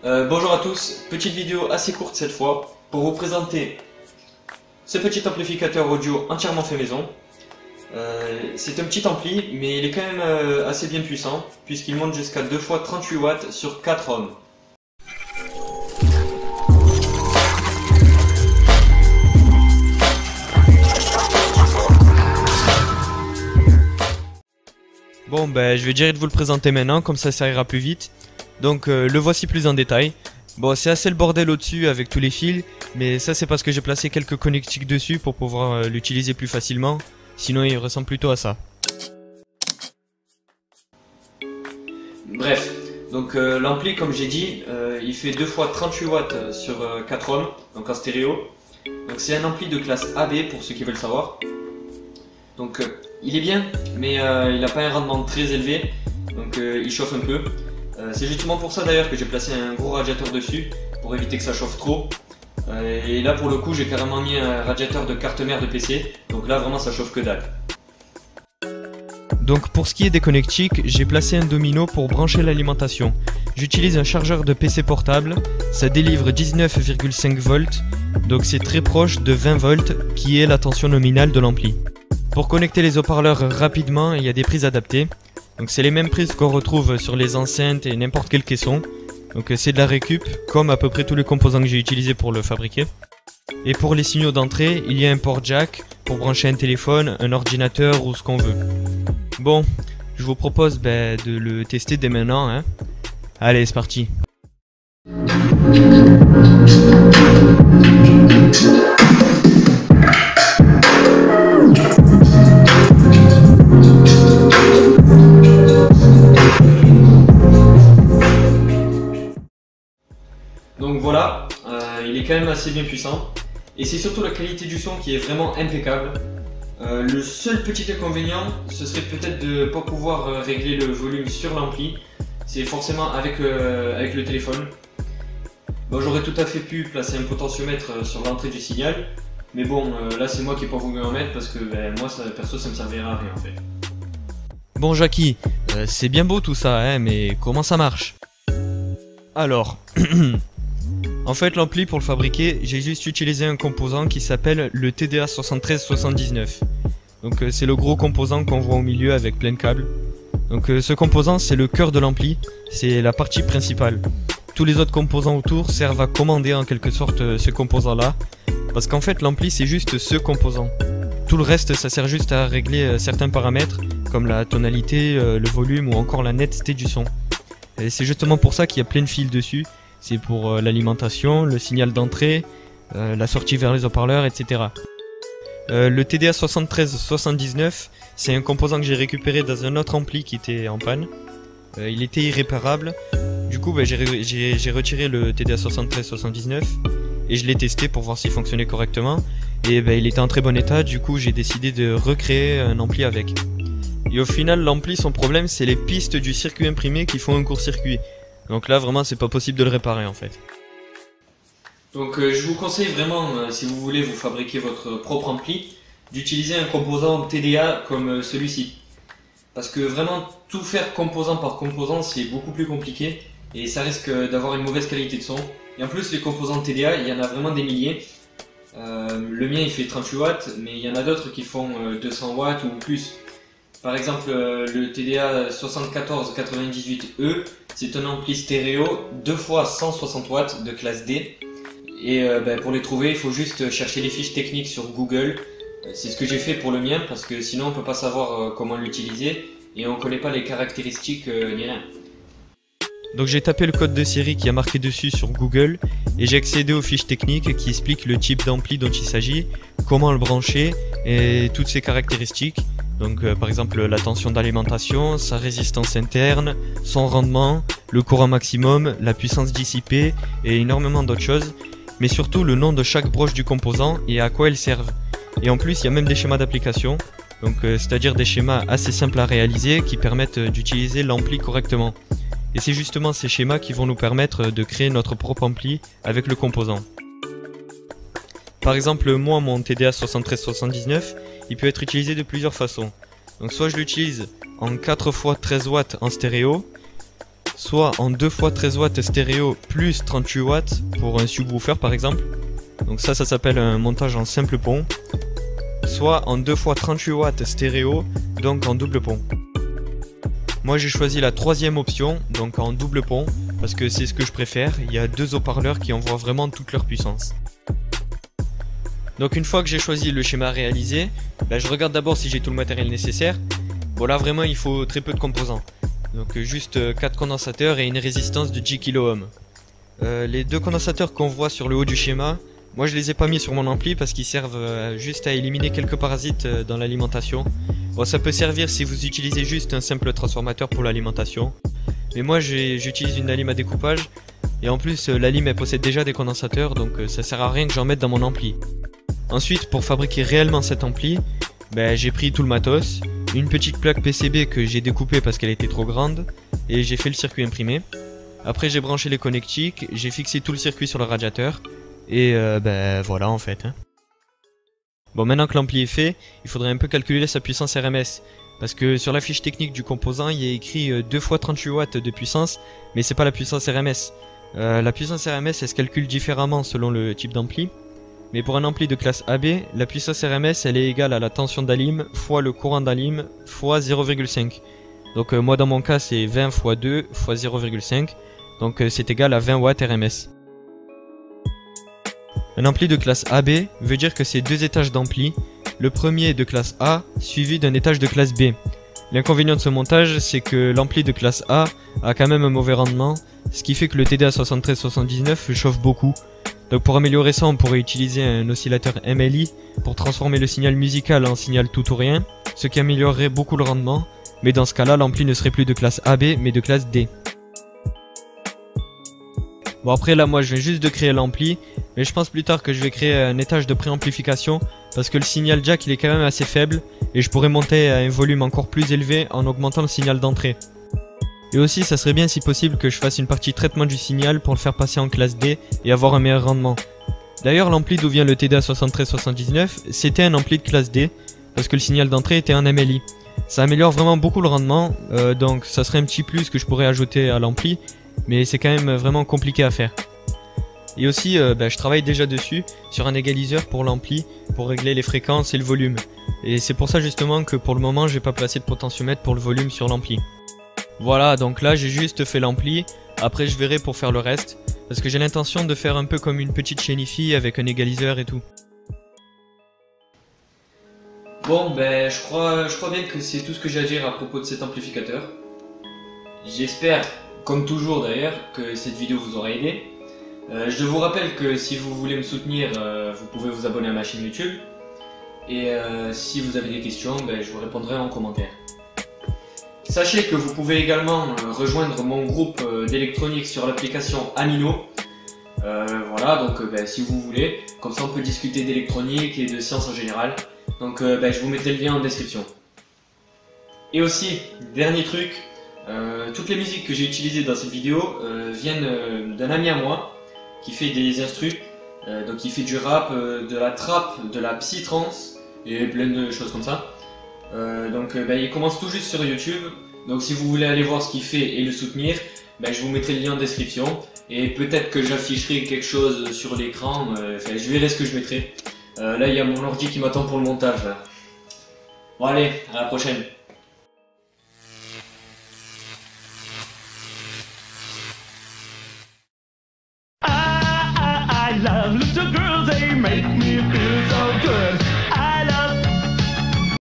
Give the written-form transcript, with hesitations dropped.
Bonjour à tous, petite vidéo assez courte cette fois pour vous présenter ce petit amplificateur audio entièrement fait maison. C'est un petit ampli mais il est quand même assez bien puissant puisqu'il monte jusqu'à 2 fois 38 watts sur 4 ohms. Bon je vais direct vous le présenter maintenant, comme ça ira plus vite. Donc le voici plus en détail. Bon, c'est assez le bordel au-dessus avec tous les fils, mais ça c'est parce que j'ai placé quelques connectiques dessus pour pouvoir l'utiliser plus facilement. Sinon il ressemble plutôt à ça. Bref, donc l'ampli comme j'ai dit, il fait 2 fois 38 watts sur 4 ohms, donc en stéréo. Donc c'est un ampli de classe AB pour ceux qui veulent savoir. Donc il est bien, mais il n'a pas un rendement très élevé, donc il chauffe un peu. C'est justement pour ça d'ailleurs que j'ai placé un gros radiateur dessus, pour éviter que ça chauffe trop. Et là pour le coup j'ai carrément mis un radiateur de carte mère de PC, donc là vraiment ça chauffe que dalle. Donc pour ce qui est des connectiques, j'ai placé un domino pour brancher l'alimentation. J'utilise un chargeur de PC portable, ça délivre 19,5 volts, donc c'est très proche de 20 volts qui est la tension nominale de l'ampli. Pour connecter les haut-parleurs rapidement, il y a des prises adaptées. Donc c'est les mêmes prises qu'on retrouve sur les enceintes et n'importe quel caisson. Donc c'est de la récup, comme à peu près tous les composants que j'ai utilisés pour le fabriquer. Et pour les signaux d'entrée, il y a un port jack pour brancher un téléphone, un ordinateur ou ce qu'on veut. Bon, je vous propose de le tester dès maintenant, hein. Allez, c'est parti. Donc voilà, il est quand même assez bien puissant et c'est surtout la qualité du son qui est vraiment impeccable. Le seul petit inconvénient, ce serait peut-être de ne pas pouvoir régler le volume sur l'ampli. C'est forcément avec le téléphone. Bon, j'aurais tout à fait pu placer un potentiomètre sur l'entrée du signal, mais bon, là c'est moi qui n'ai pas voulu en mettre parce que moi perso ça me servirait à rien en fait. Bon Jackie, c'est bien beau tout ça, hein, mais comment ça marche? Alors, en fait l'ampli pour le fabriquer, j'ai juste utilisé un composant qui s'appelle le TDA7379. Donc c'est le gros composant qu'on voit au milieu avec plein de câbles. Donc ce composant c'est le cœur de l'ampli, c'est la partie principale. Tous les autres composants autour servent à commander en quelque sorte ce composant là. Parce qu'en fait l'ampli c'est juste ce composant. Tout le reste ça sert juste à régler certains paramètres comme la tonalité, le volume ou encore la netteté du son. Et c'est justement pour ça qu'il y a plein de fils dessus. C'est pour l'alimentation, le signal d'entrée, la sortie vers les haut-parleurs, etc. Le TDA7379, c'est un composant que j'ai récupéré dans un autre ampli qui était en panne. Il était irréparable. Du coup, j'ai retiré le TDA7379 et je l'ai testé pour voir s'il fonctionnait correctement. Et il était en très bon état, du coup j'ai décidé de recréer un ampli avec. Et au final, l'ampli, son problème, c'est les pistes du circuit imprimé qui font un court-circuit. Donc là, vraiment, c'est pas possible de le réparer en fait. Donc je vous conseille vraiment, si vous voulez vous fabriquer votre propre ampli, d'utiliser un composant TDA comme celui-ci. Parce que vraiment, tout faire composant par composant, c'est beaucoup plus compliqué et ça risque d'avoir une mauvaise qualité de son. Et en plus, les composants TDA, il y en a vraiment des milliers. Le mien, il fait 38 watts, mais il y en a d'autres qui font 200 watts ou plus. Par exemple, le TDA 7498E, c'est un ampli stéréo 2 fois 160 watts de classe D. Et pour les trouver, il faut juste chercher les fiches techniques sur Google. C'est ce que j'ai fait pour le mien, parce que sinon on ne peut pas savoir comment l'utiliser et on ne connaît pas les caractéristiques ni rien. Donc j'ai tapé le code de série qui a marqué dessus sur Google et j'ai accédé aux fiches techniques qui expliquent le type d'ampli dont il s'agit, comment le brancher et toutes ses caractéristiques. Donc par exemple la tension d'alimentation, sa résistance interne, son rendement, le courant maximum, la puissance dissipée et énormément d'autres choses. Mais surtout le nom de chaque broche du composant et à quoi elles servent. Et en plus il y a même des schémas d'application, donc c'est-à-dire des schémas assez simples à réaliser qui permettent d'utiliser l'ampli correctement. Et c'est justement ces schémas qui vont nous permettre de créer notre propre ampli avec le composant. Par exemple, moi, mon TDA 7379, il peut être utilisé de plusieurs façons. Donc soit je l'utilise en 4 x 13 watts en stéréo, soit en 2 x 13 watts stéréo plus 38 watts pour un subwoofer par exemple. Donc ça s'appelle un montage en simple pont. Soit en 2 x 38 watts stéréo, donc en double pont. Moi j'ai choisi la troisième option, donc en double pont, parce que c'est ce que je préfère. Il y a 2 haut-parleurs qui envoient vraiment toute leur puissance. Donc une fois que j'ai choisi le schéma réalisé, je regarde d'abord si j'ai tout le matériel nécessaire. Bon là vraiment il faut très peu de composants. Donc juste 4 condensateurs et une résistance de 10 kΩ. Les 2 condensateurs qu'on voit sur le haut du schéma, moi je les ai pas mis sur mon ampli parce qu'ils servent juste à éliminer quelques parasites dans l'alimentation. Bon ça peut servir si vous utilisez juste un simple transformateur pour l'alimentation. Mais moi j'utilise une lime à découpage. Et en plus la lime elle possède déjà des condensateurs, donc ça sert à rien que j'en mette dans mon ampli. Ensuite pour fabriquer réellement cet ampli, j'ai pris tout le matos. Une petite plaque PCB que j'ai découpée parce qu'elle était trop grande. Et j'ai fait le circuit imprimé. Après j'ai branché les connectiques, j'ai fixé tout le circuit sur le radiateur. Et voilà en fait. Bon maintenant que l'ampli est fait, il faudrait un peu calculer sa puissance RMS. Parce que sur la fiche technique du composant, il y a écrit 2 x 38 watts de puissance, mais c'est pas la puissance RMS. La puissance RMS elle se calcule différemment selon le type d'ampli. Mais pour un ampli de classe AB, la puissance RMS elle est égale à la tension d'alim fois le courant d'alim fois 0,5. Donc moi dans mon cas c'est 20 x 2 x 0,5. Donc c'est égal à 20 watts RMS. Un ampli de classe AB veut dire que c'est 2 étages d'ampli. Le premier est de classe A suivi d'un étage de classe B. L'inconvénient de ce montage c'est que l'ampli de classe A a quand même un mauvais rendement, ce qui fait que le TDA7379 chauffe beaucoup. Donc pour améliorer ça, on pourrait utiliser un oscillateur MLI pour transformer le signal musical en signal tout ou rien, ce qui améliorerait beaucoup le rendement, mais dans ce cas-là, l'ampli ne serait plus de classe AB, mais de classe D. Bon après là, moi je viens juste de créer l'ampli, mais je pense plus tard que je vais créer un étage de préamplification, parce que le signal jack il est quand même assez faible, et je pourrais monter à un volume encore plus élevé en augmentant le signal d'entrée. Et aussi ça serait bien si possible que je fasse une partie traitement du signal pour le faire passer en classe D et avoir un meilleur rendement. D'ailleurs l'ampli d'où vient le TDA7379 c'était un ampli de classe D parce que le signal d'entrée était un MLI. Ça améliore vraiment beaucoup le rendement, donc ça serait un petit plus que je pourrais ajouter à l'ampli, mais c'est quand même vraiment compliqué à faire. Et aussi je travaille déjà dessus sur un égaliseur pour l'ampli pour régler les fréquences et le volume. Et c'est pour ça justement que pour le moment j'ai pas placé de potentiomètre pour le volume sur l'ampli. Voilà, donc là j'ai juste fait l'ampli, après je verrai pour faire le reste, parce que j'ai l'intention de faire un peu comme une petite chaîne hi-fi avec un égaliseur et tout. Bon je crois bien que c'est tout ce que j'ai à dire à propos de cet amplificateur. J'espère, comme toujours d'ailleurs, que cette vidéo vous aura aidé. Je vous rappelle que si vous voulez me soutenir, vous pouvez vous abonner à ma chaîne YouTube. Et si vous avez des questions, je vous répondrai en commentaire. Sachez que vous pouvez également rejoindre mon groupe d'électronique sur l'application Amino. Voilà, donc si vous voulez, comme ça on peut discuter d'électronique et de sciences en général. Donc je vous mettrai le lien en description. Et aussi, dernier truc, toutes les musiques que j'ai utilisées dans cette vidéo viennent d'un ami à moi qui fait des instrus. Donc il fait du rap, de la trap, de la psytrance et plein de choses comme ça. Il commence tout juste sur YouTube, donc si vous voulez aller voir ce qu'il fait et le soutenir, je vous mettrai le lien en description et peut-être que j'afficherai quelque chose sur l'écran, je verrai ce que je mettrai. Là il y a mon ordi qui m'attend pour le montage là. Bon allez, à la prochaine. I love little girls, they make me feel so good.